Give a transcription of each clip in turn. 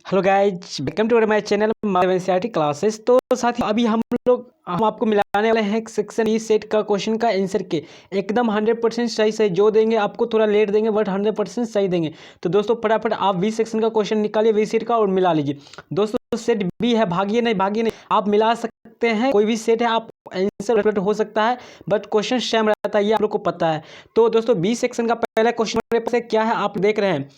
Hello guys, welcome to my channel NCERT classes. तो साथियों अभी हम आपको मिलाने वाले हैं सेक्शन ई सेट का क्वेश्चन का आंसर के एकदम 100% सही सही जो देंगे आपको थोड़ा लेट देंगे बट 100% सही देंगे। तो दोस्तों फटाफट आप बी सेक्शन का क्वेश्चन निकालिए वी सेट का और मिला लीजिए। दोस्तों सेट बी है, भागिए नहीं आप मिला सकते हैं, कोई भी सेट है आप आंसर रिफ्लेक्ट हो सकता है बट क्वेश्चन सेम रहता है, ये आप लोग को पता है। तो दोस्तों बी सेक्शन का पहला क्वेश्चन मेरे पास क्या है आप देख रहे हैं।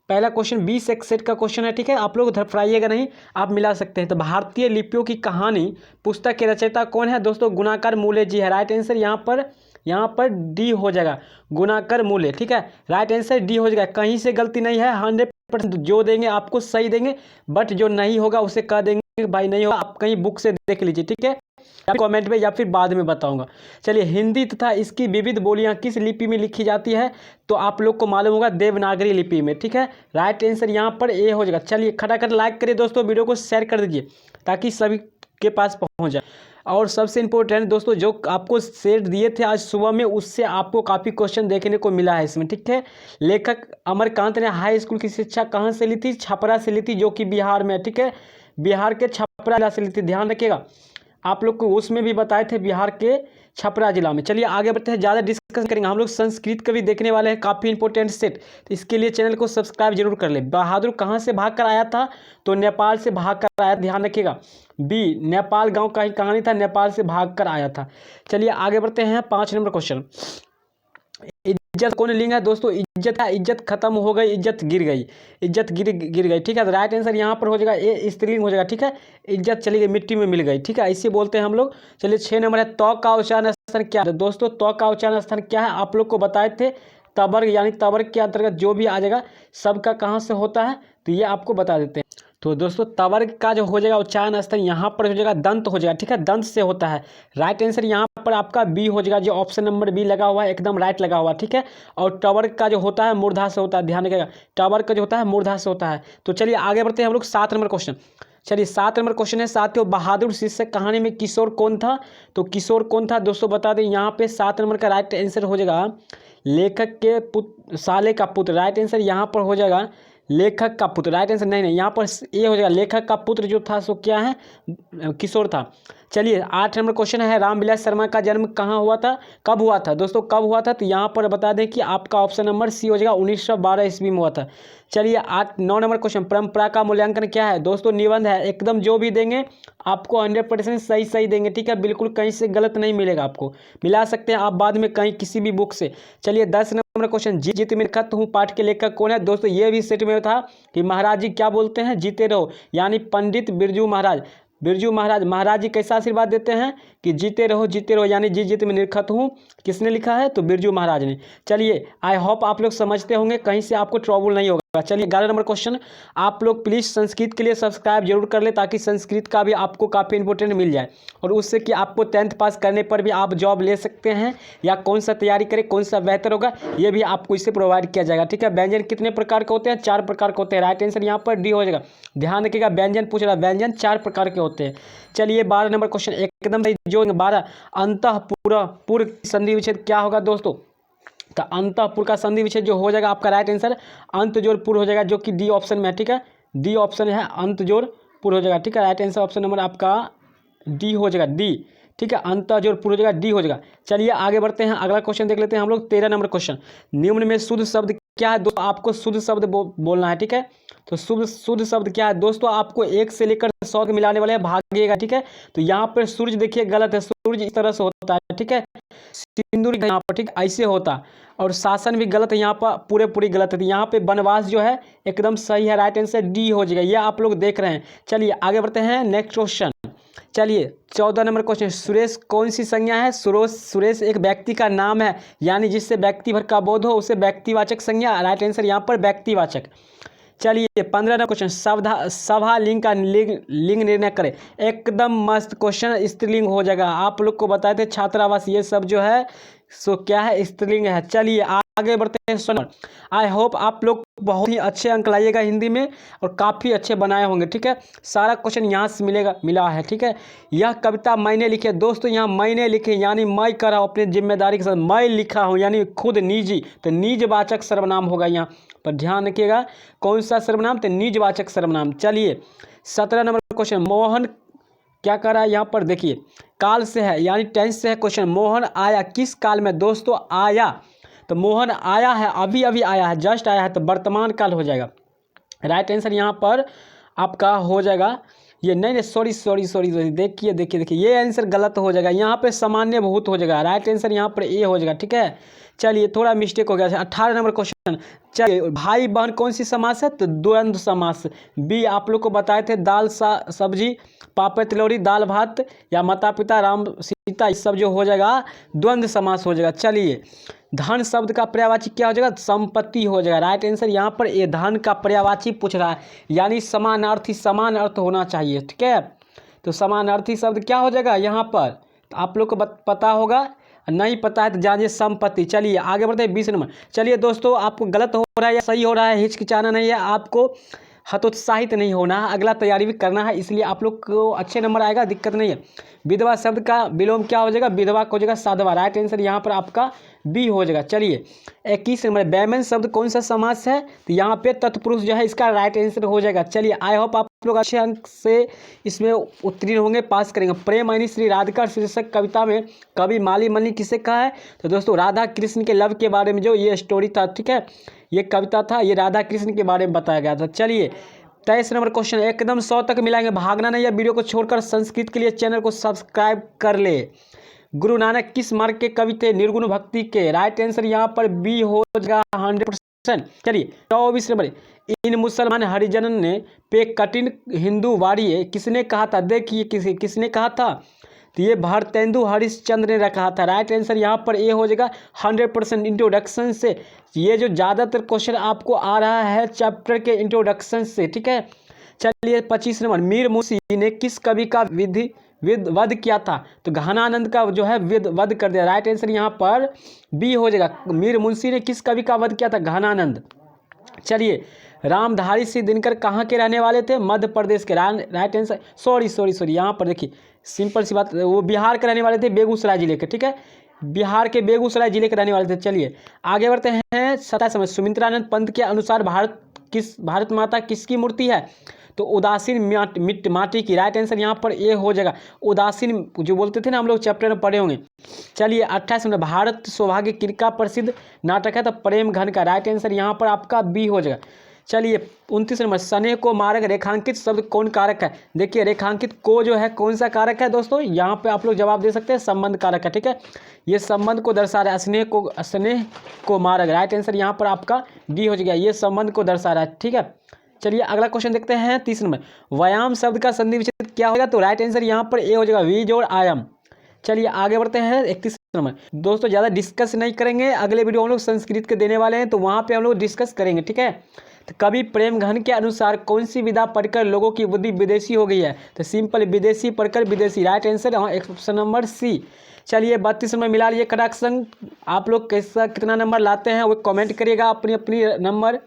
पहला क्वेश्चन बी सेट का क्वेश्चन है, ठीक है। आप लोग धड़फड़ाइएगा नहीं, आप मिला सकते हैं। तो भारतीय लिपियों की कहानी पुस्तक के रचयिता कौन है दोस्तों? गुणाकर मूले जी है। राइट आंसर यहाँ पर डी हो जाएगा, गुणाकर मूले, ठीक है। राइट आंसर डी हो जाएगा, कहीं से गलती नहीं है। 100% जो देंगे आपको सही देंगे बट जो नहीं होगा उसे कह देंगे भाई नहीं होगा, आप कहीं बुक से देख लीजिए, ठीक है, या कमेंट में या फिर बाद में बताऊंगा। चलिए हिंदी तथा इसकी विविध बोलियां किस लिपि में लिखी जाती है? तो आप लोग को मालूम होगा देवनागरी लिपि में, ठीक है। राइट आंसर यहाँ पर ए हो जाएगा। चलिए खटाखट लाइक करिए दोस्तों, वीडियो को शेयर कर दीजिए ताकि सभी के पास पहुँच जाए। और सबसे इम्पोर्टेंट दोस्तों जो आपको सेट दिए थे आज सुबह में उससे आपको काफ़ी क्वेश्चन देखने को मिला है इसमें, ठीक है। लेखक अमरकांत ने हाई स्कूल की शिक्षा कहाँ से ली थी? छपरा से ली थी, जो कि बिहार में, ठीक है। बिहार के छपरा जिला से ली थी, ध्यान रखिएगा। आप लोग को उसमें भी बताए थे बिहार के छपरा जिला में। चलिए आगे बढ़ते हैं, ज़्यादा डिस्कस करेंगे। हम लोग संस्कृत का भी देखने वाले हैं, काफ़ी इंपॉर्टेंट सेट। तो इसके लिए चैनल को सब्सक्राइब जरूर कर ले। बहादुर कहाँ से भाग कर आया था? तो नेपाल से भाग कर आया, ध्यान रखिएगा। बी नेपाल गांव का ही कहानी था, नेपाल से भाग कर आया था। चलिए आगे बढ़ते हैं, 5 नंबर क्वेश्चन। इज्जत कौन लिंग है दोस्तों? इज्जत है, इज्जत खत्म हो गई, इज्जत गिर गई, इज्जत गिर गई, ठीक है। तो राइट आंसर यहाँ पर हो जाएगा ए स्त्रीलिंग हो जाएगा, ठीक है। इज्जत चली गई, मिट्टी में मिल गई, ठीक है, ऐसे बोलते हैं हम लोग। चलिए 6 नंबर है, तौ का उच्चारण स्थान क्या है दोस्तों? तौ का उच्चारण स्थान क्या है आप लोग को बताए थे? तवर्ग, यानी तवर्ग के अंतर्गत जो भी आ जाएगा सबका कहाँ से होता है तो ये आपको बता देते हैं। तो दोस्तों तवर्ग का जो हो जाएगा उच्चारण स्थान यहाँ पर हो जाएगा दंत हो जाएगा, ठीक है, दंत से होता है। राइट आंसर यहाँ पर आपका बी हो जाएगा, जो ऑप्शन नंबर बी लगा हुआ है एकदम राइट लगा हुआ है, ठीक है। और टवर्ग का जो होता है मूर्धा से होता है, ध्यान रखिएगा, टवर्ग का जो होता है मूर्धा से होता है। तो चलिए आगे बढ़ते हैं हम लोग 7 नंबर क्वेश्चन। चलिए 7 नंबर क्वेश्चन है साथियों, बहादुर शीर्षक कहानी में किशोर कौन था? तो किशोर कौन था दोस्तों बता दें। यहाँ पे 7 नंबर का राइट आंसर हो जाएगा लेखक के पुत्र, साले का पुत्र। राइट आंसर यहाँ पर हो जाएगा लेखक का पुत्र। राइट आंसर नहीं यहाँ पर ये हो जाएगा, लेखक का पुत्र जो था सो क्या है, किशोर था। चलिए 8 नंबर क्वेश्चन है, रामविलास शर्मा का जन्म कहाँ हुआ था, कब हुआ था दोस्तों, कब हुआ था? तो यहाँ पर बता दें कि आपका ऑप्शन नंबर सी हो जाएगा, 1912 ईस्वी में हुआ था। चलिए 9 नंबर क्वेश्चन, परंपरा का मूल्यांकन क्या है दोस्तों? निबंध है, एकदम जो भी देंगे आपको 100% सही देंगे, ठीक है, बिल्कुल कहीं से गलत नहीं मिलेगा, आपको मिला सकते हैं आप बाद में कहीं किसी भी बुक से। चलिए 10 नंबर क्वेश्चन, जीत में खत हूँ पाठ के लेखक कौन है दोस्तों? ये भी सेट में था कि महाराज जी क्या बोलते हैं, जीते रहो, यानी पंडित बिरजू महाराज। महाराज जी कैसा आशीर्वाद देते हैं कि जीते रहो, यानी जीत में निरखत हूँ, किसने लिखा है? तो बिरजू महाराज ने। चलिए आई होप आप लोग समझते होंगे, कहीं से आपको ट्रबल नहीं होगा। चलिए 11 नंबर क्वेश्चन, आप लोग प्लीज़ संस्कृत के लिए सब्सक्राइब जरूर कर ले ताकि संस्कृत का भी आपको काफ़ी इंपॉर्टेंट मिल जाए और उससे कि आपको 10th पास करने पर भी आप जॉब ले सकते हैं, या कौन सा तैयारी करें कौन सा बेहतर होगा ये भी आपको इससे प्रोवाइड किया जाएगा, ठीक है। व्यंजन कितने प्रकार के होते हैं? 4 प्रकार के होते हैं। राइट आंसर यहाँ पर डी हो जाएगा, ध्यान रखिएगा, व्यंजन पूछ रहा है, व्यंजन 4 प्रकार के होते हैं। चलिए 12 नंबर क्वेश्चन एकदम जो 12, अंतःपुर संधि विच्छेद क्या होगा दोस्तों? तो अंतःपुर का संधि विच्छेद जो हो जाएगा आपका राइट आंसर अंत जोड़ पुर हो जाएगा, जो कि डी ऑप्शन में है, ठीक है, डी ऑप्शन है, अंत जोड़ पुर हो जाएगा, ठीक है। राइट आंसर ऑप्शन नंबर आपका डी हो जाएगा, डी, ठीक है, अंत जोड़ पुर हो जाएगा, डी हो जाएगा। चलिए आगे बढ़ते हैं, अगला क्वेश्चन देख लेते हैं हम लोग। 13 नंबर क्वेश्चन, निम्न में शुद्ध शब्द क्या है दोस्तों? आपको शुद्ध शब्द बोलना है, ठीक है। तो शुद्ध शब्द क्या है दोस्तों? आपको 1 से लेकर 100 के मिलाने वाले हैं, भागिएगा, ठीक है। तो यहाँ पर सूर्य देखिए गलत है, सूर्य इस तरह से होता है, ठीक है, सिंदूर यहाँ पर, ठीक ऐसे होता। और शासन भी गलत है, यहाँ पर पूरी गलत है। यहाँ पे वनवास जो है एकदम सही है, राइट आंसर डी हो जाएगा, ये आप लोग देख रहे हैं। चलिए आगे बढ़ते हैं, नेक्स्ट क्वेश्चन। चलिए 14 नंबर क्वेश्चन, सुरेश कौन सी संज्ञा है? सुरेश एक व्यक्ति का नाम है, यानी जिससे व्यक्ति भर का बोध हो उसे व्यक्तिवाचक संज्ञा। राइट आंसर यहाँ पर व्यक्तिवाचक। चलिए 15 नंबर क्वेश्चन, सभा लिंग का लिंग निर्णय करें। एकदम मस्त क्वेश्चन, स्त्रीलिंग हो जाएगा। आप लोग को बताए थे छात्रावास ये सब जो है सो क्या है, स्त्रीलिंग है। चलिए आगे बढ़ते हैं सुनो, आई होप आप लोग बहुत ही अच्छे अंक लाइएगा हिंदी में और काफ़ी अच्छे बनाए होंगे, ठीक है। सारा क्वेश्चन यहाँ से मिला है, ठीक है। यह कविता मैंने लिखी है दोस्तों, यहाँ मैंने लिखी यानी मैं कर रहा हूँ अपनी जिम्मेदारी के साथ, मैं लिखा हूँ यानी खुद निजी, तो निजवाचक सर्वनाम होगा यहाँ। पर ध्यान रखिएगा। कौन सा सर्वनाम? तो निजवाचक सर्वनाम। चलिए 17 नंबर क्वेश्चन, मोहन क्या कर रहा है यहाँ पर देखिए, काल से है यानी टेंस से है क्वेश्चन। मोहन आया किस काल में? दोस्तों आया, तो मोहन आया है, अभी अभी आया है, जस्ट आया है, तो वर्तमान काल हो जाएगा। राइट आंसर यहाँ पर आपका हो जाएगा ये, नहीं सॉरी, देखिए ये आंसर गलत हो जाएगा, यहाँ पे सामान्य भूत हो जाएगा। राइट आंसर यहाँ पर ए हो जाएगा, ठीक है। चलिए थोड़ा मिस्टेक हो गया। 18 नंबर क्वेश्चन, चलिए भाई बहन कौन सी समास है? तो द्वंद्व समास। बी आप लोग को बताए थे, दाल सब्जी, पापड़ तिलौरी, दाल भात, या माता पिता राम सीता, इस सब जो हो जाएगा द्वंद्व समास हो जाएगा। चलिए धन शब्द का पर्यायवाची क्या हो जाएगा? संपत्ति हो जाएगा। राइट आंसर यहाँ पर ये धन का पर्यायवाची पूछ रहा है, यानी समानार्थी, समान अर्थ होना चाहिए, ठीक है। तो समानार्थी शब्द क्या हो जाएगा यहाँ पर? तो आप लोग को पता होगा, नहीं पता है तो जानिए संपत्ति। चलिए आगे बढ़ते हैं 20 नंबर। चलिए दोस्तों आपको गलत हो रहा है या सही हो रहा है, हिचकिचाना नहीं है, आपको हतोत्साहित नहीं होना है, अगला तैयारी भी करना है, इसलिए आप लोग को अच्छे नंबर आएगा, दिक्कत नहीं है। विधवा शब्द का विलोम क्या हो जाएगा? विधवा हो जाएगा साधवा। राइट आंसर यहाँ पर आपका बी हो जाएगा। चलिए 21 नंबर, बैमन शब्द कौन सा समास है? तो यहाँ पे तत्पुरुष जो है इसका राइट आंसर हो जाएगा। चलिए आई होप आप लोग अच्छे अंक से इसमें उत्तीर्ण होंगे, पास करेंगे। प्रेम यानी श्री राधिका शीर्षक कविता में कवि माली मल्ली किसे कहा है? तो दोस्तों राधा कृष्ण के लव के बारे में जो ये स्टोरी था, ठीक है, ये कविता था, ये राधा कृष्ण के बारे में बताया गया था। चलिए 23 नंबर क्वेश्चन, एकदम 100 तक मिलाएंगे, भागना नहीं है। वीडियो को छोड़कर संस्कृत के लिए चैनल को सब्सक्राइब कर ले। गुरु नानक किस मार्ग के कवि थे? निर्गुण भक्ति के। राइट आंसर यहाँ पर बी हो जाएगा 100%। चलिए 24 नंबर, इन मुसलमान हरिजनन ने पे कठिन हिंदू वाड़िए किसने कहा था? देखिए किसने कहा था? तो ये भारतेंदु हरिश्चंद्र ने रखा था। राइट आंसर यहाँ पर ए हो जाएगा 100%। इंट्रोडक्शन से, ये जो ज़्यादातर क्वेश्चन आपको आ रहा है चैप्टर के इंट्रोडक्शन से, ठीक है। चलिए 25 नंबर, मीर मुंशी ने किस कवि का वध किया था? तो घनानंद का जो है वध कर दिया। राइट आंसर यहाँ पर बी हो जाएगा। मीर मुंशी ने किस कवि का वध किया था? घनानंद। चलिए रामधारी सिंह दिनकर कहाँ के रहने वाले थे? मध्य प्रदेश के। राइट आंसर सॉरी यहाँ पर देखिए सिंपल सी बात, वो बिहार के रहने वाले थे, बेगूसराय जिले के, ठीक है, बिहार के बेगूसराय जिले के रहने वाले थे। चलिए आगे बढ़ते हैं 27 में, सुमित्रानंद पंत के अनुसार भारत माता किसकी मूर्ति है? तो उदासीन माटी की। राइट आंसर यहाँ पर ए हो जाएगा। उदासीन जो बोलते थे ना, हम लोग चैप्टर में पढ़े होंगे। चलिए 28 में, भारत सौभाग्य किनका प्रसिद्ध नाटक है? तो प्रेम घन का। राइट आंसर यहाँ पर आपका बी हो जाएगा। चलिए 29 नंबर, स्नेह को मारक रेखांकित शब्द कौन कारक है? देखिए रेखांकित को जो है कौन सा कारक है दोस्तों? यहाँ पे आप लोग जवाब दे सकते हैं, संबंध कारक है, ठीक है, ये संबंध को दर्शा रहा है। स्नेह को मारक। राइट आंसर यहाँ पर आपका डी हो जाएगा, ये संबंध को दर्शा रहा है, ठीक है। चलिए अगला क्वेश्चन देखते हैं 30 नंबर, व्यायाम शब्द का संधि विच्छेद क्या होगा? तो राइट आंसर यहाँ पर ए हो जाएगा, वी जोड़ आयाम। चलिए आगे बढ़ते हैं 31 नंबर। दोस्तों ज़्यादा डिस्कस नहीं करेंगे, अगले वीडियो हम लोग संस्कृत के देने वाले हैं, तो वहाँ पे हम लोग डिस्कस करेंगे, ठीक है। तो कवि प्रेम घन के अनुसार कौन सी विधा पढ़कर लोगों की बुद्धि विदेशी हो गई है? तो सिंपल विदेशी पढ़कर विदेशी। Right answer option number C. चलिए 32 नंबर मिला लिए कटाक्ष। आप लोग कैसा कितना नंबर लाते हैं वो कमेंट करिएगा, अपनी नंबर,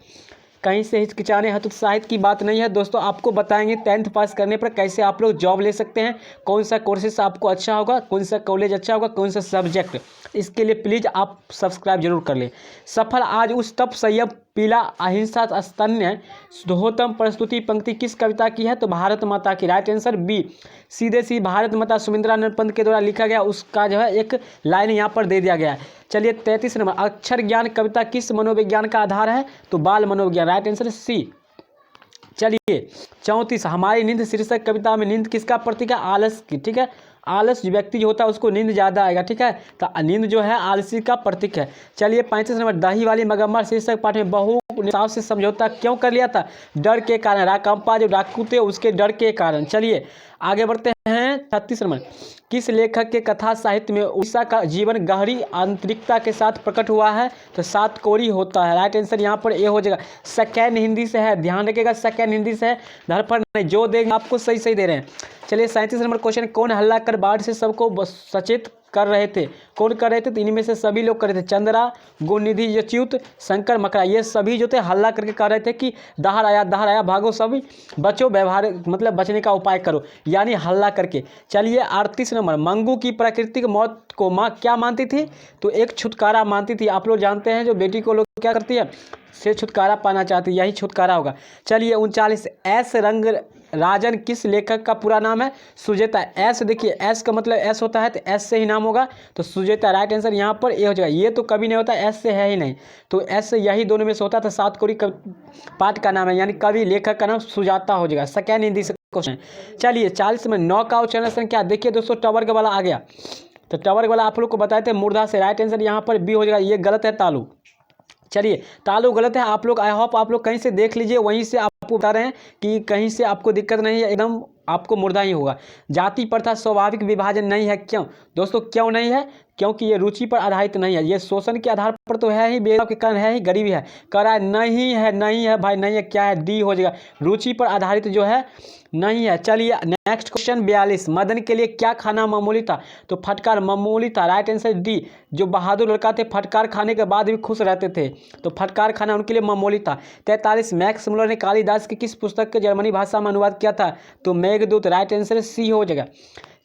कहीं से हिचकिचाने हतोत्साहित की बात नहीं है दोस्तों। आपको बताएंगे 10th पास करने पर कैसे आप लोग जॉब ले सकते हैं, कौन सा कोर्सेस आपको अच्छा होगा, कौन सा कॉलेज अच्छा होगा, कौन सा सब्जेक्ट। इसके लिए प्लीज़ आप सब्सक्राइब जरूर कर लें। सफल आज उस तप संयम पीला अहिंसा स्तन्य शुद्धोत्तम प्रस्तुति पंक्ति किस कविता की है? तो भारत माता की। Right answer B. सीधे सी भारत माता सुमित्रानंद पंत के द्वारा लिखा गया, उसका जो है एक लाइन यहाँ पर दे दिया गया है। चलिए 33 नंबर, अक्षर ज्ञान कविता किस मनोविज्ञान का आधार है? तो बाल मनोविज्ञान। Right answer C. चलिए 34, हमारी नींद शीर्षक कविता में नींद किसका प्रतीक है? आलस की, ठीक है, आलस जो व्यक्ति जो होता है उसको नींद ज़्यादा आएगा, ठीक है, तो नींद जो है आलसी का प्रतीक है। चलिए 35 नंबर, दही वाली मगम्बर शीर्षक पाठ में बहू ने से समझौता क्यों कर लिया था? डर के कारण। राकंपा जो डाकू थे उसके डर के कारण। चलिए आगे बढ़ते हैं 36 नंबर, किस लेखक के कथा साहित्य में उड़ीसा का जीवन गहरी आंतरिकता के साथ प्रकट हुआ है? तो सात कोरी होता है। राइट आंसर यहाँ पर ए हो जाएगा। सेकेंड हिंदी से है, ध्यान रखिएगा, सेकेंड हिंदी से है, धरफड़ नहीं, जो देंगे आपको सही दे रहे हैं। चलिए 37 नंबर क्वेश्चन, कौन हल्ला जाकर बाढ़ से सबको सचेत कर रहे थे। कौन कर रहे थे? तो इनमें में से सभी लोग कर रहे थे। चंद्रा, गुणनिधि, यच्युत, शंकर, मकरा, ये सभी जो थे हल्ला करके कह रहे थे कि दहाड़ आया भागो सभी बचो, व्यवहार मतलब बचने का उपाय करो, यानी हल्ला करके। चलिए 38 नंबर, मंगू की प्राकृतिक मौत को माँ क्या मानती थी? तो एक छुटकारा मानती थी। आप लोग जानते हैं जो बेटी को लोग क्या करती है, से छुटकारा पाना चाहती है, यही छुटकारा होगा। चलिए 39, एस रंग राजन किस लेखक का पूरा नाम है? सुजेता। एस देखिए, एस का मतलब एस होता है तो एस से ही नाम होगा, तो सुजेता राइट आंसर यहाँ पर ए हो जाएगा। ये तो कभी नहीं होता, एस से है ही नहीं, तो एस से यही दोनों में से होता था। सात कोरी पाठ का नाम है, यानी कवि लेखक का नाम सुजाता हो जाएगा। सेकेंड हिंदी से क्वेश्चन। चलिए 40 में 9 का उच्चारण संख्या देखिए दोस्तों, टवर्ग वाला आ गया, तो टवर्ग वाला आप लोग को बताए थे मूर्धा से, राइट आंसर यहाँ पर बी हो जाएगा। ये गलत है, तालु। चलिए तालु गलत है। आप लोग आई होप आप लोग कहीं से देख लीजिए, वहीं से आपको बता रहे हैं कि कहीं से आपको दिक्कत नहीं है, एकदम आपको मुर्दा ही होगा। जाति प्रथा स्वाभाविक विभाजन नहीं है, क्यों दोस्तों? क्यों नहीं है? क्योंकि ये रुचि पर आधारित नहीं है, ये शोषण के आधार पर तो है ही, भेदभाव के कारण है ही, गरीबी है। कह रहा है नहीं है, नहीं है भाई, नहीं है, क्या है? डी हो जाएगा, रुचि पर आधारित जो है नहीं है। चलिए नेक्स्ट क्वेश्चन 42, मदन के लिए क्या खाना मामूली था? तो फटकार मामूली था, राइट आंसर डी। जो बहादुर लड़का थे फटकार खाने के बाद भी खुश रहते थे, तो फटकार खाना उनके लिए मामूली था। 43, मैक्स मुलर ने कालिदास की किस पुस्तक के जर्मनी भाषा में अनुवाद किया था? तो मेघदूत, राइट आंसर सी हो जाएगा।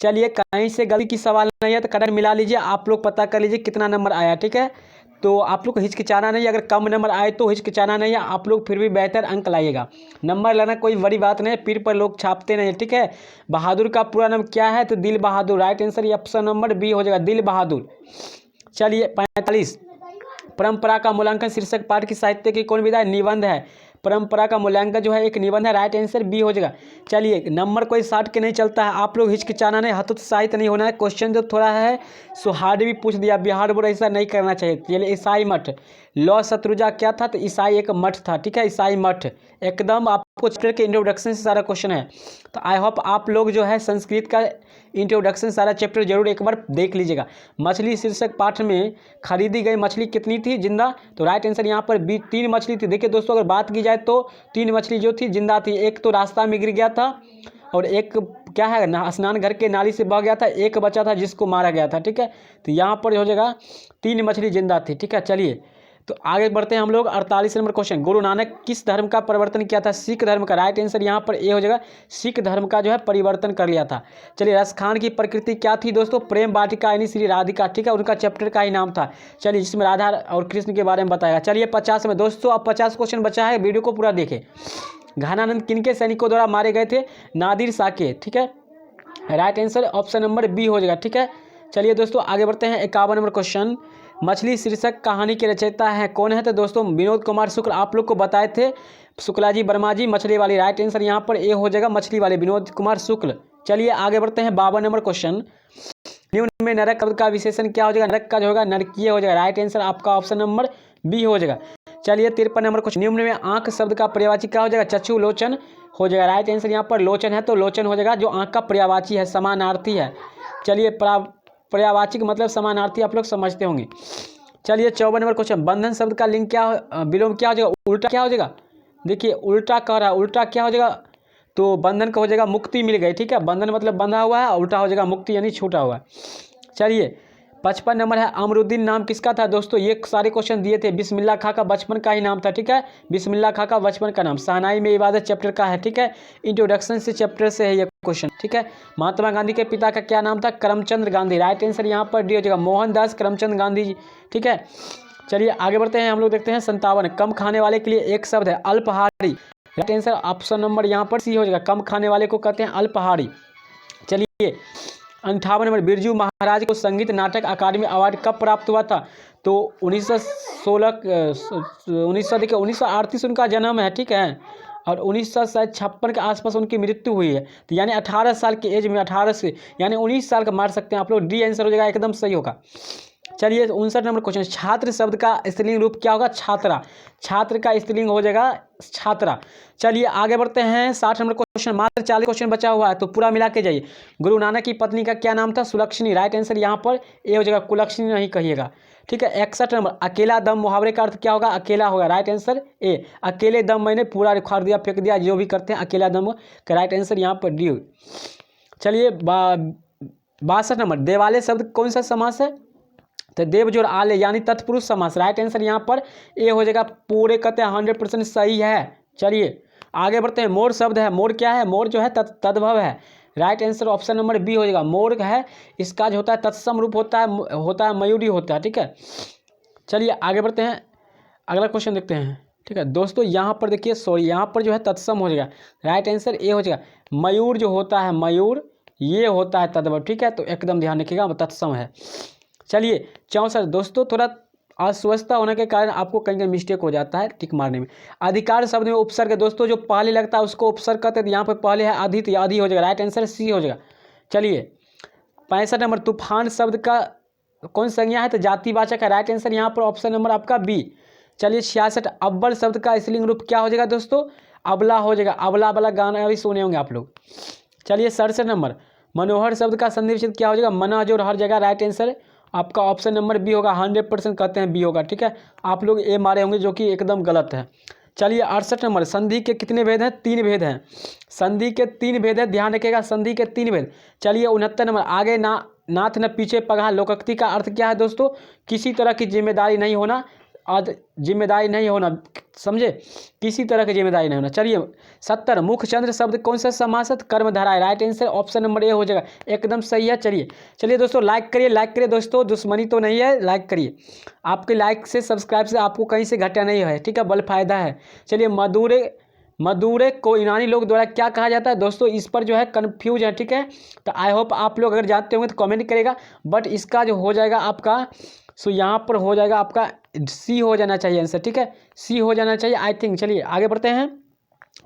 चलिए कहीं से गलती की सवाल नहीं है तो कटर मिला लीजिए, आप लोग पता कर लीजिए कितना नंबर आया, ठीक है? तो आप लोग को हिचकिचाना नहीं, अगर कम नंबर आए तो हिचकिचाना नहीं है, आप लोग फिर भी बेहतर अंक लाइएगा। नंबर लाना कोई बड़ी बात नहीं, पीर पर लोग छापते नहीं, ठीक है? बहादुर का पूरा नाम क्या है? तो दिल बहादुर, right answer option number B हो जाएगा, दिल बहादुर। चलिए 45, परंपरा का मूल्यांकन शीर्षक पाठ की साहित्य की कौन विधा है? निबंध है। परंपरा का मूल्यांकन जो है एक निबंध है, राइट आंसर बी हो जाएगा। चलिए नंबर कोई 60 के नहीं चलता है, आप लोग हिचकिचाना नहीं, हतोत्साहित नहीं होना है। क्वेश्चन जो थोड़ा है सो हार्ड भी पूछ दिया, बिहार बोर्ड ऐसा नहीं करना चाहिए। चलिए ईसाई मठ, लॉ शत्रुजा क्या था? तो ईसाई एक मठ था, ठीक है? ईसाई मठ एकदम आपको चैप्टर के इंट्रोडक्शन से सारा क्वेश्चन है, तो आई होप आप लोग जो है संस्कृत का इंट्रोडक्शन सारा चैप्टर जरूर एक बार देख लीजिएगा। मछली शीर्षक पाठ में खरीदी गई मछली कितनी थी जिंदा? तो राइट आंसर यहाँ पर बी 3 मछली थी। देखिए दोस्तों अगर बात की जाए तो 3 मछली जो थी जिंदा थी, एक तो रास्ता में गिर गया था और एक क्या है स्नान घर के नाली से बह गया था, एक बचा था जिसको मारा गया था, ठीक है? तो यहाँ पर हो जाएगा 3 मछली जिंदा थी, ठीक है? चलिए तो आगे बढ़ते हैं हम लोग। 48 नंबर क्वेश्चन, गुरु नानक किस धर्म का परिवर्तन किया था? सिख धर्म का, राइट आंसर यहाँ पर ए हो जाएगा, सिख धर्म का जो है परिवर्तन कर लिया था। चलिए रसखान की प्रकृति क्या थी दोस्तों? प्रेम वाटिका यानी श्री राधिका, ठीक है? उनका चैप्टर का ही नाम था। चलिए जिसमें राधा और कृष्ण के बारे में बताएगा। चलिए 50 में दोस्तों अब 50 क्वेश्चन बचा है, वीडियो को पूरा देखें। घनानंद किनके सैनिकों द्वारा मारे गए थे? नादिर शाह के, ठीक है? Right answer option number B हो जाएगा, ठीक है? चलिए दोस्तों आगे बढ़ते हैं। 51 नंबर क्वेश्चन, मछली शीर्षक कहानी के रचयिता हैं कौन है? तो दोस्तों विनोद कुमार शुक्ल, आप लोग को बताए थे शुक्ला जी वर्मा जी, मछली वाली, राइट आंसर यहाँ पर ए हो जाएगा, मछली वाले विनोद कुमार शुक्ल। चलिए आगे बढ़ते हैं। 52 नंबर क्वेश्चन, निम्न में नरक शब्द का विशेषण क्या हो जाएगा? नरक का जो होगा नरकीय हो जाएगा, राइट आंसर आपका ऑप्शन नंबर बी हो जाएगा। चलिए 53 नंबर क्वेश्चन, निम्न में आंख शब्द का पर्यायवाची क्या हो जाएगा? चक्षु, लोचन हो जाएगा, राइट आंसर यहाँ पर लोचन है तो लोचन हो जाएगा, जो आंख का पर्यायवाची है, समानार्थी है। चलिए पर्यायवाची का मतलब समानार्थी आप लोग समझते होंगे। चलिए 54 नंबर क्वेश्चन, बंधन शब्द का लिंग क्या विलोम क्या हो जाएगा? उल्टा क्या हो जाएगा? देखिए उल्टा कह रहा है, उल्टा क्या हो जाएगा? तो बंधन का हो जाएगा मुक्ति मिल गई, ठीक है? बंधन मतलब बंधा हुआ है, उल्टा हो जाएगा मुक्ति यानी छूटा हुआ है। चलिए 55 नंबर है, अमरुद्दीन नाम किसका था? दोस्तों ये सारे क्वेश्चन दिए थे, बिस्मिल्लाह खां का बचपन का ही नाम था, ठीक है? बिस्मिल्लाह खां का बचपन का नाम शहनाई में इबादत चैप्टर का है, ठीक है? इंट्रोडक्शन से चैप्टर से है ये क्वेश्चन, ठीक है? महात्मा गांधी के पिता का क्या नाम था? करमचंद गांधी, राइट आंसर यहाँ पर डी हो जाएगा, मोहनदास करमचंद गांधी जी, ठीक है? चलिए आगे बढ़ते हैं, हम लोग देखते हैं 57, कम खाने वाले के लिए एक शब्द है, अल्पाहारी, राइट आंसर ऑप्शन नंबर यहाँ पर सी हो जाएगा, कम खाने वाले को कहते हैं अल्पाहारी। चलिए 58 नंबर, बिरजू महाराज को संगीत नाटक अकादमी अवार्ड कब प्राप्त हुआ था? तो 1938 उनका जन्म है, ठीक है? और 1956 के आसपास उनकी मृत्यु हुई है, तो यानी 18 साल की एज में, 18 से यानी 19 साल का मार सकते हैं आप लोग, डी आंसर हो जाएगा, एकदम सही होगा। चलिए 59 नंबर क्वेश्चन, छात्र शब्द का स्त्रीलिंग रूप क्या होगा? छात्रा, छात्र का स्त्रीलिंग हो जाएगा छात्रा। चलिए आगे बढ़ते हैं। 60 नंबर क्वेश्चन, मात्र 40 क्वेश्चन बचा हुआ है तो पूरा मिला के जाइए। गुरु नानक की पत्नी का क्या नाम था? सुलक्षणी, राइट आंसर यहाँ पर ए हो जाएगा, कुलक्षणी नहीं कहिएगा, ठीक है? 61 नंबर, अकेला दम मुहावरे का अर्थ क्या होगा? अकेला होगा, राइट आंसर ए, अकेले दम मैंने पूरा उखाड़ दिया फेंक दिया, जो भी करते हैं अकेला दम का राइट आंसर यहाँ पर डी। चलिए 62 नंबर, देवालय शब्द कौन सा समास है? तो देवजोर आले यानी तत्पुरुष समास। राइट आंसर यहाँ पर ए हो जाएगा। पूरे कहते हैं 100% सही है। चलिए आगे बढ़ते हैं। मोर शब्द है, मोर क्या है? मोर जो है तद्भव है। Right answer option number B हो जाएगा। मोर है, इसका जो होता है तत्सम रूप होता है मयूरी होता है। ठीक है, चलिए आगे बढ़ते हैं, अगला क्वेश्चन देखते हैं। ठीक है दोस्तों, यहाँ पर देखिए, सॉरी यहाँ पर जो है तत्सम हो जाएगा। राइट आंसर ए हो जाएगा। मयूर जो होता है, मयूर ये होता है तद्भव। ठीक है, तो एकदम ध्यान रखिएगा, तत्सम है। चलिए 64 दोस्तों, थोड़ा अस्वस्थता होने के कारण आपको कहीं कहीं मिस्टेक हो जाता है टिक मारने में। अधिकार शब्द में उपसर्ग है दोस्तों, जो पहले लगता है उसको उपसर्ग कहते हैं। यहाँ पर पहले है अधि, तो अधि हो जाएगा। राइट आंसर सी हो जाएगा। चलिए 65 नंबर, तूफान शब्द का कौन संज्ञा है? तो जातिवाचक है। राइट आंसर यहाँ पर ऑप्शन नंबर आपका बी। चलिए 66, अव्वल शब्द का स्त्रीलिंग रूप क्या हो जाएगा दोस्तों? अबला हो जाएगा। अबला वाला गाना भी सुने होंगे आप लोग। चलिए 67 नंबर, मनोहर शब्द का संधि विच्छेद क्या हो जाएगा? मना जोर हर जगह। राइट आंसर आपका ऑप्शन नंबर बी होगा। 100% कहते हैं बी होगा। ठीक है, आप लोग ए मारे होंगे जो कि एकदम गलत है। चलिए 68 नंबर, संधि के कितने भेद हैं? 3 भेद हैं। संधि के 3 भेद है, ध्यान रखिएगा, संधि के 3 भेद। चलिए 69 नंबर, आगे नाथ न पीछे पगहा। लोकोक्ति का अर्थ क्या है दोस्तों? किसी तरह की जिम्मेदारी नहीं होना, जिम्मेदारी नहीं होना, समझे? किसी तरह की जिम्मेदारी नहीं होना। चलिए 70, मुखचंद्र शब्द कौन सा समास है? कर्मधारय है। Right answer option number A हो जाएगा, एकदम सही है। चलिए दोस्तों, लाइक करिए दोस्तों, दुश्मनी तो नहीं है, लाइक करिए। आपके लाइक से, सब्सक्राइब से आपको कहीं से घाटा नहीं है। ठीक है, बल फायदा है। चलिए मदुरे को यूनानी लोग द्वारा क्या कहा जाता है दोस्तों? इस पर जो है कन्फ्यूज है। ठीक है, तो आई होप आप लोग अगर जानते होंगे तो कमेंट करेगा। बट इसका जो हो जाएगा आपका, सो यहाँ पर हो जाएगा आपका सी हो जाना चाहिए आंसर। ठीक है, सी हो जाना चाहिए आई थिंक। चलिए आगे बढ़ते हैं।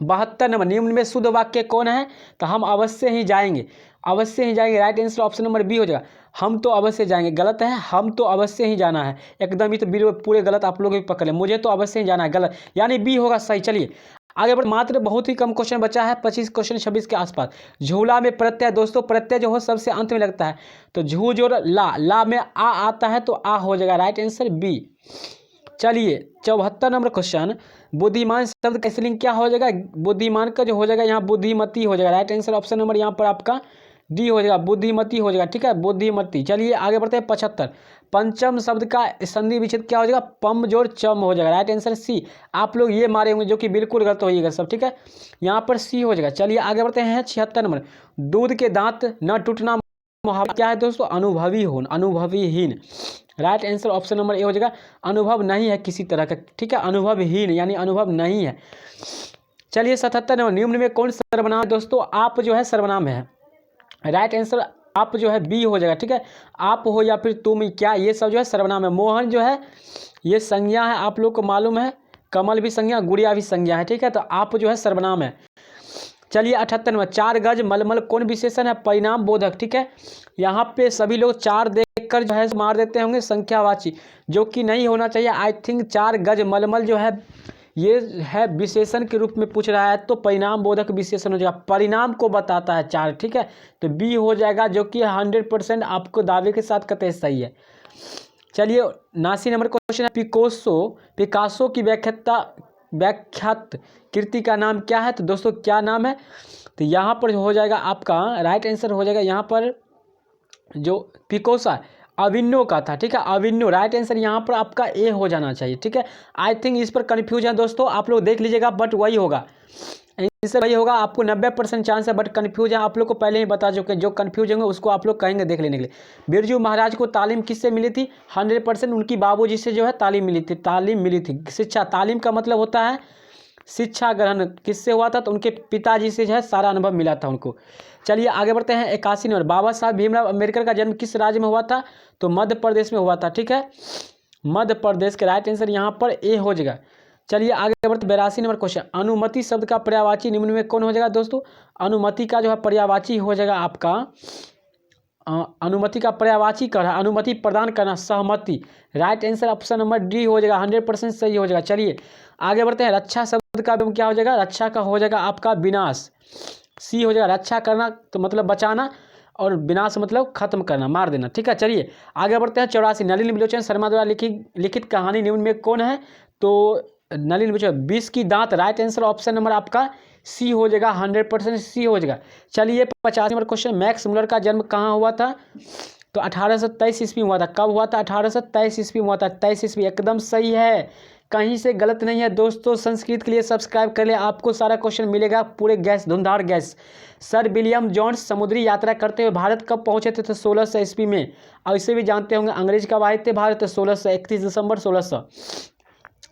72 नंबर, निम्न में शुद्ध वाक्य कौन है? तो हम अवश्य ही जाएंगे। अवश्य ही जाएंगे। Right answer option number B हो जाएगा। हम तो अवश्य जाएंगे, गलत है। हम तो अवश्य ही जाना है, एकदम ही तो पूरे गलत आप लोग भी पकड़ लें। मुझे तो अवश्य ही जाना है, गलत, यानी बी होगा सही। चलिए आगे बढ़, मात्र बहुत ही कम क्वेश्चन बचा है, 25 क्वेश्चन 26 के आसपास। झूला में प्रत्यय दोस्तों, प्रत्यय जो हो सबसे अंत में लगता है। तो झू जो ला में आ आता है तो आ हो जाएगा। Right answer B. चलिए 74 नंबर क्वेश्चन, बुद्धिमान शब्द का स्त्रीलिंग क्या हो जाएगा? बुद्धिमान का जो हो जाएगा यहाँ बुद्धिमती हो जाएगा। राइट आंसर ऑप्शन नंबर यहाँ पर आपका डी हो जाएगा, बुद्धिमती हो जाएगा। ठीक है, बुद्धिमती। चलिए आगे बढ़ते हैं। 75, पंचम शब्द का संधि विच्छेद क्या हो जाएगा? पम जोड़ चम हो जाएगा। Right answer C. आप लोग ये मारे होंगे जो कि बिल्कुल गलत होइएगा सब। ठीक है, यहाँ पर सी हो जाएगा। चलिए आगे बढ़ते हैं। 76 नंबर, दूध के दांत न टूटना मुहावरा क्या है दोस्तों? अनुभवीहीन। Right answer option number A हो जाएगा। अनुभव नहीं है किसी तरह का। ठीक है, अनुभवहीन यानी अनुभव नहीं है। चलिए 77 नंबर, निम्न में कौन सर्वनाम दोस्तों? आप जो है सर्वनाम है। राइट आंसर आप जो है बी हो जाएगा। ठीक है, आप हो या फिर तुम, क्या, ये सब जो है सर्वनाम है। मोहन जो है ये संज्ञा है, आप लोग को मालूम है। कमल भी संज्ञा, गुड़िया भी संज्ञा है। ठीक है, तो आप जो है सर्वनाम है। चलिए 78 नंबर, 4 गज मलमल कौन विशेषण है? परिणाम बोधक। ठीक है, यहाँ पे सभी लोग 4 देखकर जो है मार देते होंगे संख्यावाची, जो कि नहीं होना चाहिए। आई थिंक 4 गज मलमल जो है ये है विशेषण के रूप में पूछ रहा है, तो परिणाम बोधक विशेषण हो जाएगा। परिणाम को बताता है 4। ठीक है, तो बी हो जाएगा, जो कि 100% आपको दावे के साथ कहते हैं सही है। चलिए 79 नंबर क्वेश्चन है, पिकासो की व्याख्यात कृति का नाम क्या है? तो दोस्तों क्या नाम है? तो यहाँ पर हो जाएगा आपका राइट आंसर हो जाएगा यहाँ पर जो पिकोसा अविन्नो का था। ठीक है, अविन्नो। राइट आंसर यहाँ पर आपका ए हो जाना चाहिए। ठीक है, आई थिंक इस पर कन्फ्यूज है दोस्तों, आप लोग देख लीजिएगा, बट वही होगा, आंसर वही होगा। आपको 90% चांस है, बट कन्फ्यूज है, आप लोग को पहले ही बता चुके। जो कन्फ्यूज होंगे उसको आप लोग कहेंगे देख लेने के लिए। बिरजू महाराज को तालीम किससे मिली थी? 100% उनकी बाबूजी से जो है तालीम मिली थी। शिक्षा, तालीम का मतलब होता है शिक्षा ग्रहण। किससे हुआ था? तो उनके पिताजी से जो है सारा अनुभव मिला था उनको। चलिए आगे बढ़ते हैं। 81 नंबर, बाबा साहब भीमराव अम्बेडकर का जन्म किस राज्य में हुआ था? तो मध्य प्रदेश में हुआ था। ठीक है, मध्य प्रदेश के। राइट आंसर यहाँ पर ए हो जाएगा। चलिए आगे बढ़ते 82 नंबर क्वेश्चन, अनुमति शब्द का पर्यायवाची निम्न में कौन हो जाएगा दोस्तों? अनुमति का जो है पर्यायवाची हो जाएगा आपका, अनुमति का पर्यायवाची कर अनुमति प्रदान करना, सहमति। Right answer option number D हो जाएगा, 100% सही हो जाएगा। चलिए आगे बढ़ते हैं। रक्षा शब्द का क्या हो जाएगा? रक्षा का हो जाएगा आपका विनाश, सी हो जाएगा। रक्षा करना तो मतलब बचाना, और विनाश मतलब खत्म करना, मार देना। ठीक है, चलिए आगे बढ़ते हैं। 84, नलिन विलोचन शर्मा द्वारा लिखित कहानी निम्न में कौन है? तो नलिन विलोचन 20 की दांत। राइट आंसर ऑप्शन नंबर आपका सी हो जाएगा, 100% सी हो जाएगा। चलिए 50 नंबर क्वेश्चन, मैक्स मुलर का जन्म कहाँ हुआ था? तो 1823 ईस्वी में हुआ था। कब हुआ था? 1823 ईस्वी में हुआ था। 23 ईस्वी एकदम सही है, कहीं से गलत नहीं है। दोस्तों संस्कृत के लिए सब्सक्राइब कर ले, आपको सारा क्वेश्चन मिलेगा पूरे gas Dhundhar gas. Sir William Jones समुद्री यात्रा करते हुए भारत कब पहुंचे थे? तो 1600 ईस्वी में। और इसे भी जानते होंगे अंग्रेज कब आए थे भारत? 31 दिसंबर 1600।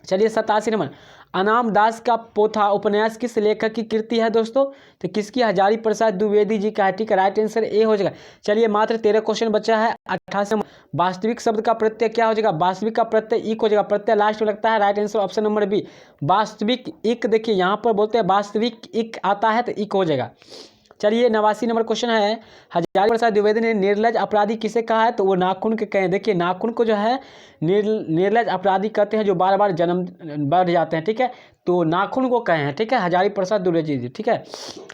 चलिए 87 नंबर, अनाम दास का पोथा उपन्यास किस लेखक की कृति है दोस्तों? तो किसकी? हजारी प्रसाद द्विवेदी जी का है। ठीक है, राइट आंसर ए हो जाएगा। चलिए मात्र 13 क्वेश्चन बचा है। 88 नंबर, वास्तविक शब्द का प्रत्यय क्या हो जाएगा? वास्तविक का प्रत्यय इक हो जाएगा। प्रत्यय लास्ट में लगता है, right answer option number B, वास्तविक इक। देखिए यहाँ पर बोलते हैं वास्तविक इक आता है तो इक हो जाएगा। चलिए 89 नंबर क्वेश्चन है, हजारी प्रसाद द्विवेदी ने निर्लज अपराधी किसे कहा है? तो वो नाखून के कहे। देखिए नाखून को जो है निर्लज अपराधी कहते हैं जो बार बार जन्म बढ़ जाते हैं। ठीक है, तो नाखून को कहे हैं। ठीक है, हजारी प्रसाद द्विवेदी जी। ठीक है,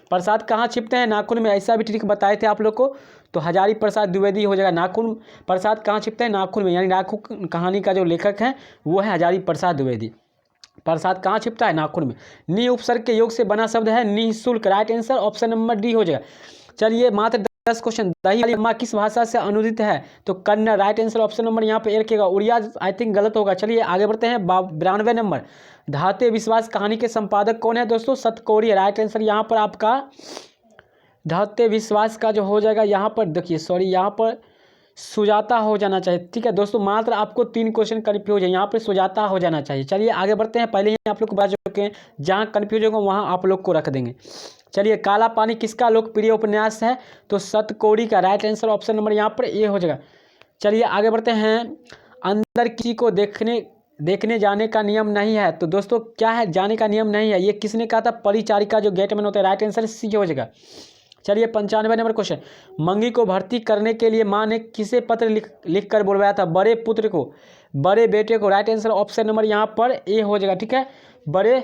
प्रसाद कहाँ छिपते हैं? नाखून में। ऐसा भी ट्रिक बताए थे आप लोग को, तो हजारी प्रसाद द्विवेदी हो जाएगा। नाखून, प्रसाद कहाँ छिपते हैं? नाखून में, यानी नाखून कहानी का जो लेखक है वो है हजारी प्रसाद द्विवेदी। प्रसाद कहाँ छिपता है? नाखून में। नि उपसर्ग के योग से बना शब्द है निःशुल्क, right answer option number D हो जाएगा। चलिए मात्र 10 क्वेश्चन, दही वाली अम्मा किस भाषा से अनुदित है? तो Kannada, right answer option number यहाँ पे ए रखेगा। उड़िया आई थिंक गलत होगा। चलिए आगे बढ़ते हैं। 92 नंबर, धाते विश्वास कहानी के संपादक कौन है दोस्तों? सतकौड़ी, राइट आंसर यहाँ पर आपका धाते विश्वास का जो हो जाएगा यहाँ पर, देखिए सॉरी यहाँ पर सुजाता हो जाना चाहिए। ठीक है दोस्तों, मात्र आपको 3 क्वेश्चन कन्फ्यूज है, यहाँ पे सुजाता हो जाना चाहिए। चलिए आगे बढ़ते हैं। पहले ही आप लोग को बता चुके हैं, जहाँ कन्फ्यूज होगा वहाँ आप लोग को रख देंगे। चलिए काला पानी किसका लोकप्रिय उपन्यास है? तो सतकौड़ी का, राइट आंसर ऑप्शन नंबर यहाँ पर ए हो जाएगा। चलिए आगे बढ़ते हैं। अंदर किसी को देखने जाने का नियम नहीं है, तो दोस्तों क्या है? जाने का नियम नहीं है, ये किसने कहा था? परिचारिका जो गेटमैन होता है, राइट आंसर सी हो जाएगा। चलिए 95 नंबर क्वेश्चन, मंगी को भर्ती करने के लिए माँ ने किसे पत्र लिख कर बुलवाया था? बड़े पुत्र को, बड़े बेटे को, राइट आंसर ऑप्शन नंबर यहाँ पर ए हो जाएगा। ठीक है, बड़े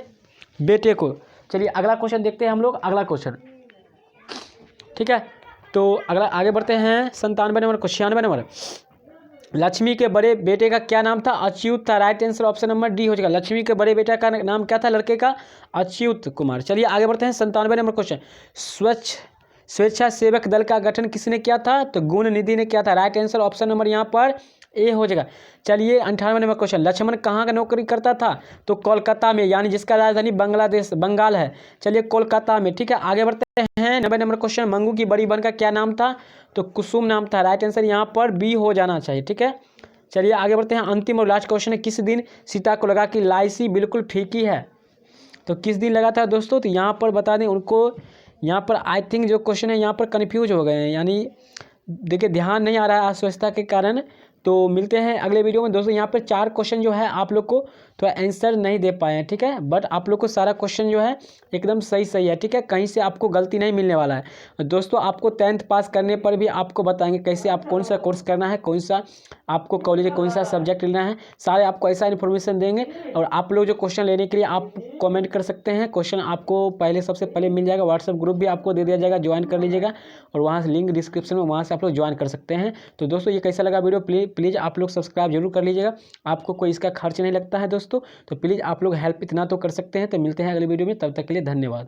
बेटे को। चलिए अगला क्वेश्चन देखते हैं हम लोग, अगला क्वेश्चन। ठीक है, तो अगला आगे बढ़ते हैं। 97 नंबर, 96 नंबर, लक्ष्मी के बड़े बेटे का क्या नाम था? अच्युत था, right answer option number D हो जाएगा। लक्ष्मी के बड़े बेटा का नाम क्या था लड़के का? अच्युत कुमार। चलिए आगे बढ़ते हैं। 97 नंबर क्वेश्चन, स्वेच्छासेवक दल का गठन किसने किया था? तो गुण निधि ने किया था, राइट आंसर ऑप्शन नंबर यहाँ पर ए हो जाएगा। चलिए 98 नंबर क्वेश्चन, लक्ष्मण कहाँ का नौकरी करता था? तो कोलकाता में, यानी जिसका राजधानी बंगाल है। चलिए कोलकाता में। ठीक है, आगे बढ़ते हैं। 90 नंबर क्वेश्चन, मंगू की बड़ी बहन का क्या नाम था? तो कुसुम नाम था, राइट आंसर यहाँ पर बी हो जाना चाहिए। ठीक है, चलिए आगे बढ़ते हैं। अंतिम और लास्ट क्वेश्चन है, किस दिन सीता को लगा कि लाइसी बिल्कुल फीकी है? तो किस दिन लगा था दोस्तों? तो यहाँ पर बता दें उनको, यहाँ पर आई थिंक जो क्वेश्चन है यहाँ पर कन्फ्यूज हो गए हैं, यानी देखिए ध्यान नहीं आ रहा है अस्वस्थता के कारण। तो मिलते हैं अगले वीडियो में दोस्तों। यहाँ पर 4 क्वेश्चन जो है आप लोग को थोड़ा आंसर नहीं दे पाए हैं। ठीक है, बट आप लोग को सारा क्वेश्चन जो है एकदम सही है। ठीक है, कहीं से आपको गलती नहीं मिलने वाला है दोस्तों। आपको 10th पास करने पर भी आपको बताएंगे कैसे आप कौन सा कोर्स करना है, कौन सा आपको कॉलेज कौन सा सब्जेक्ट लेना है, सारे आपको ऐसा इन्फॉर्मेशन देंगे। और आप लोग जो क्वेश्चन लेने के लिए आप कमेंट कर सकते हैं, क्वेश्चन आपको सबसे पहले मिल जाएगा। व्हाट्सएप ग्रुप भी आपको दे दिया जाएगा, ज्वाइन कर लीजिएगा, और वहाँ से लिंक डिस्क्रिप्शन में, वहाँ से आप लोग ज्वाइन कर सकते हैं। तो दोस्तों ये कैसा लगा वीडियो, प्लीज़ आप लोग सब्सक्राइब जरूर कर लीजिएगा, आपको कोई इसका खर्च नहीं लगता है दोस्तों। तो प्लीज़ आप लोग हेल्प इतना तो कर सकते हैं। तो मिलते हैं अगले वीडियो में, तब तक के लिए धन्यवाद।